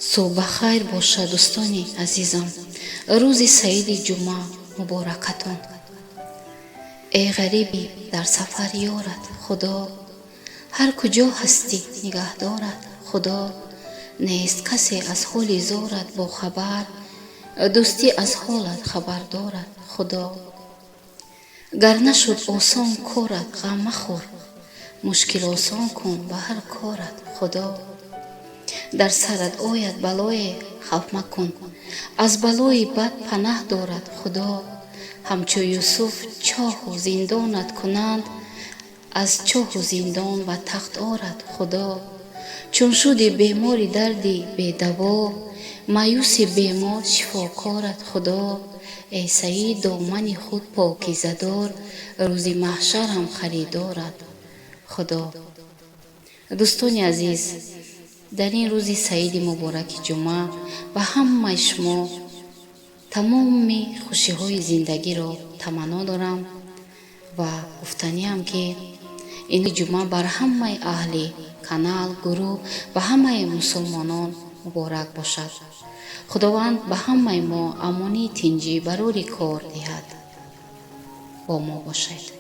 صبح بخیر باشد دوستانی عزیزم. روز سعید جمعه مبارکتان. ای غریبی در سفر یارت خدا، هر کجا هستی نگه دارد خدا. نیست کسی از حال زارت با خبر، دوستی از حالت خبر دارد خدا. گر نشد آسان کارت غم مخور، مشکل آسان کن به هر کارت خدا. در سرت آید بلای خوف مکن، از بلای بد پناه دارد خدا. همچو یوسف چاه و زندانت کنند، از چاه و زندان و تخت آرد خدا. چون شدی بیماری دردی بی دوا، مایوس بیمار شفاکارت خدا. ای سعید دامن خود پاکیزه دار، روز محشر هم خریدارت خدا. دوستان عزیز، در این روز سعید مبارک جمعه و همه شما تمام خوشی های زندگی را تمنا دارم و گفتنیم که این جمعه بر همه اهل کانال، گروه و همه مسلمانان مبارک باشد. خداوند به همه ما امانی تنجی برای کار دهد. با ما باشد.